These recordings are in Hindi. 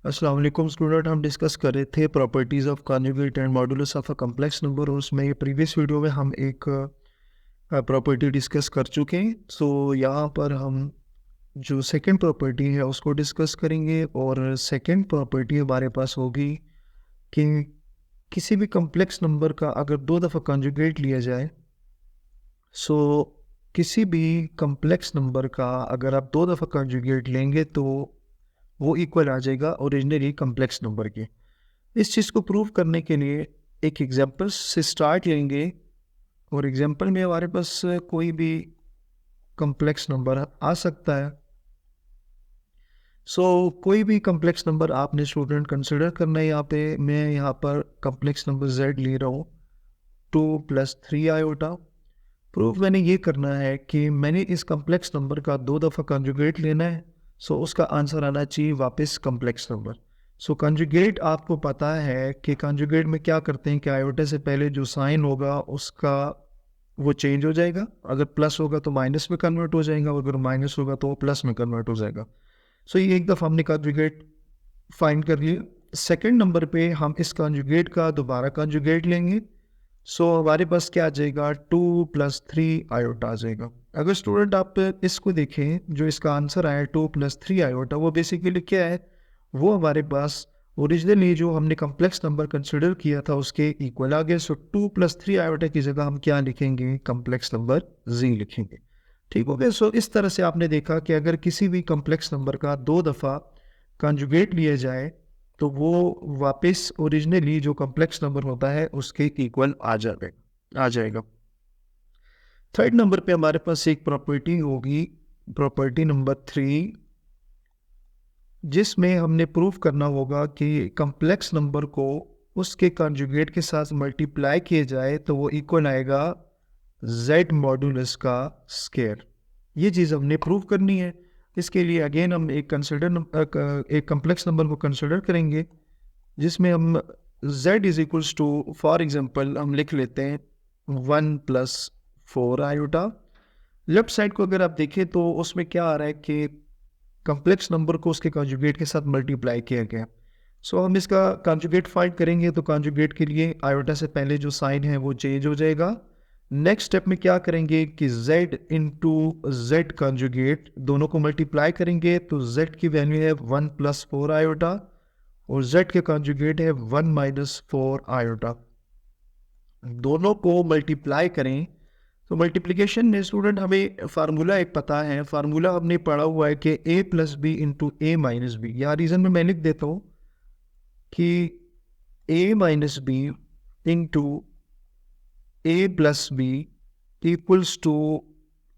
अस्सलाम वालेकुम स्टूडेंट। हम डिस्कस कर रहे थे properties of conjugate and modulus of a complex number. और उसमें ये प्रीवियस वीडियो में हम एक प्रॉपर्टी डिस्कस कर चुके हैं। सो यहाँ पर हम जो सेकंड प्रॉपर्टी है उसको डिस्कस करेंगे। और सेकंड प्रॉपर्टी हमारे पास होगी कि किसी भी कॉम्प्लेक्स नंबर का अगर दो दफ़ा कॉन्जुगेट लिया जाए, सो किसी भी कॉम्प्लेक्स नंबर का अगर आप दो दफ़ा कॉन्जुगेट लेंगे तो वो इक्वल आ जाएगा ओरिजिनली कॉम्प्लेक्स नंबर के। इस चीज़ को प्रूव करने के लिए एक एग्जांपल से स्टार्ट लेंगे। और एग्जांपल में हमारे पास कोई भी कॉम्प्लेक्स नंबर आ सकता है। कोई भी कॉम्प्लेक्स नंबर आपने स्टूडेंट कंसिडर करना है। यहाँ पे मैं यहाँ पर कॉम्प्लेक्स नंबर z ले रहा हूँ, 2+3 आयोटा। प्रूफ मैंने ये करना है कि मैंने इस कॉम्प्लेक्स नंबर का दो दफ़ा कॉन्जुगेट लेना है। उसका आंसर आना चाहिए वापस कॉम्प्लेक्स नंबर। कॉन्जुगेट आपको पता है कि कॉन्जुगेट में क्या करते हैं कि आयोटा से पहले जो साइन होगा उसका वो चेंज हो जाएगा। अगर प्लस होगा तो माइनस में कन्वर्ट हो जाएगा, अगर माइनस होगा तो वो प्लस में कन्वर्ट हो जाएगा। ये एक दफ़ा हमने कॉन्जुगेट फाइंड कर लिया। सेकेंड नंबर पे हम इस कॉन्जुगेट का दोबारा कॉन्जुगेट लेंगे। हमारे पास क्या आ जाएगा, 2+3 आयोटा आ जाएगा। अगर स्टूडेंट आप इसको देखें, जो इसका आंसर आया 2+3 आयोटा, वो बेसिकली क्या है, वो हमारे पास ओरिजिनली जो हमने कॉम्प्लेक्स नंबर कंसिडर किया था उसके इक्वल आ गया। 2+3 आयोटा की जगह हम क्या लिखेंगे, कॉम्प्लेक्स नंबर z लिखेंगे। ठीक हो गया। इस तरह से आपने देखा कि अगर किसी भी कॉम्प्लेक्स नंबर का दो दफ़ा कॉन्जुगेट लिया जाए तो वो वापस ओरिजिनली जो कॉम्प्लेक्स नंबर होता है उसके इक्वल आ जाएगा। थर्ड नंबर पे हमारे पास एक प्रॉपर्टी होगी, प्रॉपर्टी नंबर 3, जिसमें हमने प्रूफ करना होगा कि कॉम्प्लेक्स नंबर को उसके कॉन्जुगेट के साथ मल्टीप्लाई किया जाए तो वो इक्वल आएगा z मॉड्यूलस का स्क्वायर। ये चीज़ हमने प्रूव करनी है। इसके लिए अगेन हम एक कॉम्प्लेक्स नंबर को कंसिडर करेंगे जिसमें हम z is equals to, for example हम लिख लेते हैं 1+4 आयोटा। लेफ्ट साइड को अगर आप देखें तो उसमें क्या आ रहा है कि कॉम्प्लेक्स नंबर को उसके कॉन्जुगेट के साथ मल्टीप्लाई किया गया। हम इसका कॉन्जुगेट फाइंड करेंगे तो कॉन्जुगेट के लिए आयोटा से पहले जो साइन है वो चेंज हो जाएगा। नेक्स्ट स्टेप में क्या करेंगे कि z इंटू जेड कॉन्जुगेट दोनों को मल्टीप्लाई करेंगे तो z की वैल्यू है 1+4 आयोटा और z के कॉन्जुगेट है 1-4 आयोटा। दोनों को मल्टीप्लाई करें तो मल्टीप्लिकेशन में स्टूडेंट हमें फार्मूला एक पता है। फार्मूला हमने पढ़ा हुआ है कि a+b इंटू a-b। या रीज़न में मैं लिख देता हूँ कि a-b into a+b equals to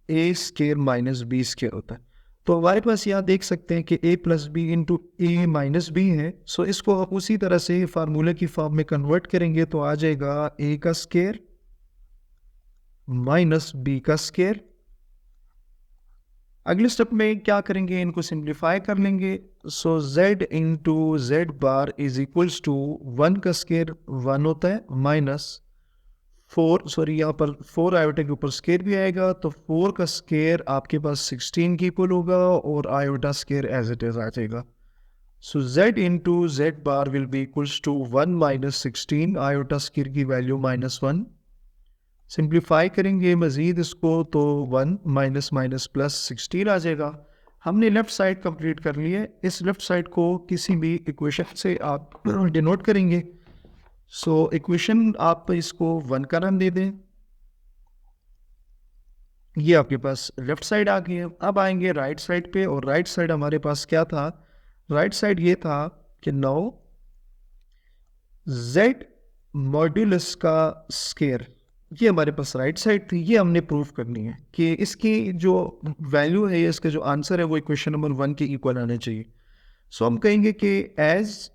a² - b² होता है। तो हमारे पास यहाँ देख सकते हैं कि a+b इंटू a-b है। इसको आप उसी तरह से फार्मूले की फॉर्म में कन्वर्ट करेंगे तो आ जाएगा a² - b²। अगले स्टेप में क्या करेंगे, इनको सिंप्लीफाई कर लेंगे। z into z bar is equals to 1² 1 होता है माइनस 4, यहाँ पर 4 आयोटा के ऊपर स्केयर भी आएगा तो 4 का स्केयर आपके पास 16 की इक्वल होगा और iota square as it is आ जाएगा। z into z bar will be equals to 1 - 16, iota square की वैल्यू -1। सिंप्लीफाई करेंगे मज़ीद इसको तो 1 माइनस माइनस प्लस 16 आ जाएगा। हमने लेफ़्ट साइड कंप्लीट कर ली है। इस लेफ़्ट साइड को किसी भी इक्वेशन से आप डिनोट करेंगे। इक्वेशन आप इसको 1 का नाम दे दें। ये आपके पास लेफ़्ट साइड आ गई है। अब आएंगे राइट साइड पे और राइट साइड हमारे पास क्या था, राइट साइड ये था कि 9 z मॉड्यूलस का स्केयर, ये हमारे पास राइट साइड थी। ये हमने प्रूफ करनी है कि इसकी जो वैल्यू है, इसका जो आंसर है वो इक्वेशन नंबर 1 के इक्वल आने चाहिए। हम कहेंगे कि एज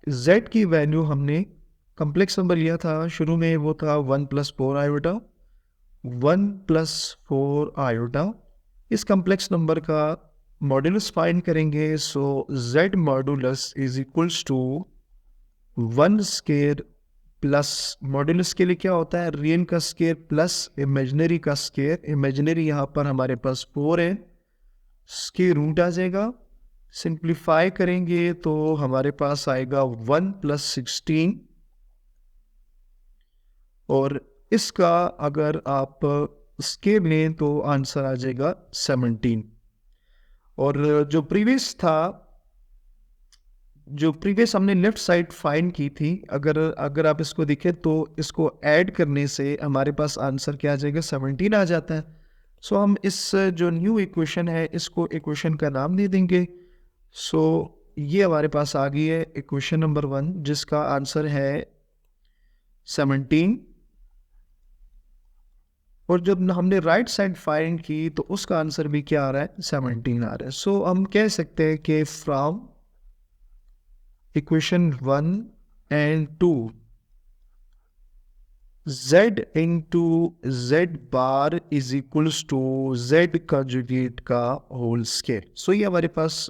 z की वैल्यू हमने कॉम्प्लेक्स नंबर लिया था शुरू में, वो था 1+4 आयोटा, 1+4 आयोटा। इस कॉम्प्लेक्स नंबर का मॉड्यूलस फाइंड करेंगे। z modulus is equals to 1² plus, modulus के लिए क्या होता है, रियल का स्केयर प्लस इमेजिनरी का स्केयर। इमेजिनरी यहाँ पर हमारे पास 4 है, स्केयर रूट आ जाएगा सिंप्लीफाई करेंगे तो हमारे पास आएगा 1 + 16 और इसका अगर आप स्केल लें तो आंसर आ जाएगा 17। और जो प्रीवियस हमने लेफ्ट साइड फाइंड की थी, अगर आप इसको देखें तो इसको ऐड करने से हमारे पास आंसर क्या आ जाएगा, 17 आ जाता है। सो हम इस जो न्यू इक्वेशन है इसको इक्वेशन का नाम दे देंगे। सो ये हमारे पास आ गई है इक्वेशन नंबर 1 जिसका आंसर है 17। और जब हमने राइट साइड फाइंड की तो उसका आंसर भी क्या आ रहा है, 17 आ रहा है। सो हम कह सकते हैं कि from equation 1 and 2 z into z bar is equals to z conjugate का होल स्केयर। सो ये हमारे पास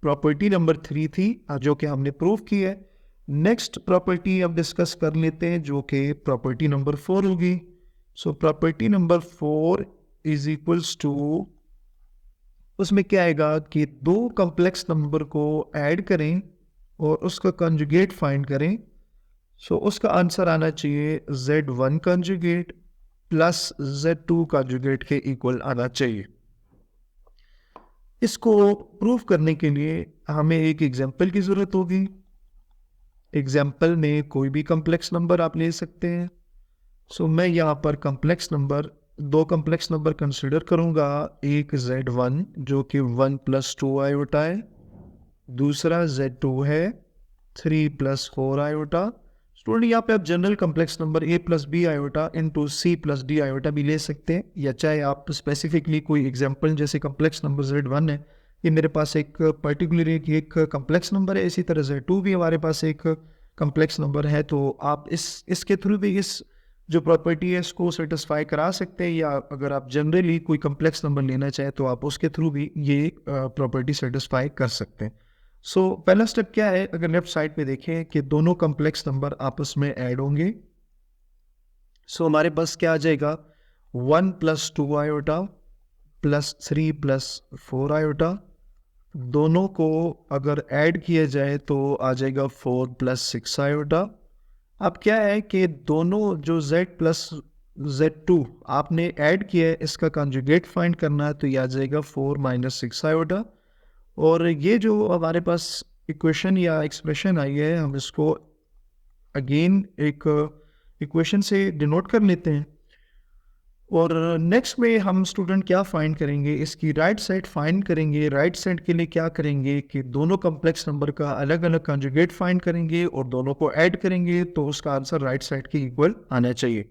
प्रॉपर्टी नंबर 3 थी जो कि हमने प्रूव की है। नेक्स्ट प्रॉपर्टी अब डिस्कस कर लेते हैं जो कि प्रॉपर्टी नंबर 4 होगी। So property number 4 is equals to, उसमें क्या आएगा कि दो कॉम्प्लेक्स नंबर को ऐड करें और उसका कंजुगेट फाइंड करें। सो उसका आंसर आना चाहिए z1 conjugate plus z2 conjugate के इक्वल आना चाहिए। इसको प्रूव करने के लिए हमें एक एग्जांपल की ज़रूरत होगी। एग्जांपल में कोई भी कॉम्प्लेक्स नंबर आप ले सकते हैं। सो मैं यहाँ पर दो कॉम्प्लेक्स नंबर कंसिडर करूँगा। एक z1 जो कि 1 + 2 आयोटा है, दूसरा z2 है 3 + 4 आयोटा। स्टूडेंट यहाँ पे आप general complex number a + b iota into c + d iota भी ले सकते हैं, या चाहे आप स्पेसिफिकली कोई एग्जांपल जैसे कॉम्प्लेक्स नंबर z1 है, ये मेरे पास एक पर्टिकुलर एक कॉम्प्लेक्स नंबर है, इसी तरह z2 भी हमारे पास एक कॉम्प्लेक्स नंबर है। तो आप इसके थ्रू भी इस जो प्रॉपर्टी है इसको सेटिस्फाई करा सकते हैं, या अगर आप जनरली कोई कॉम्प्लेक्स नंबर लेना चाहें तो आप उसके थ्रू भी ये प्रॉपर्टी सेटिस्फाई कर सकते हैं। सो पहला स्टेप क्या है, अगर लेफ्ट साइड पे देखें कि दोनों कॉम्प्लेक्स नंबर आपस में ऐड होंगे। सो हमारे पास क्या आ जाएगा, 1 + 2 आयोटा प्लस 3 + 4 आयोटा। दोनों को अगर ऐड किया जाए तो आ जाएगा 4 + 6 आयोटा। अब क्या है कि दोनों जो z प्लस z2 आपने ऐड किया है इसका कंजुगेट फाइंड करना है, तो ये आ जाएगा 4 - 6 आयोटा। और ये जो हमारे पास इक्वेशन या एक्सप्रेशन आई है हम इसको अगेन एक इक्वेशन से डिनोट कर लेते हैं। और नेक्स्ट में हम स्टूडेंट क्या फाइंड करेंगे, इसकी राइट साइड फाइंड करेंगे। राइट साइड के लिए क्या करेंगे कि दोनों कॉम्प्लेक्स नंबर का अलग अलग कंजुगेट फाइंड करेंगे और दोनों को ऐड करेंगे, तो उसका आंसर राइट साइड के इक्वल आना चाहिए।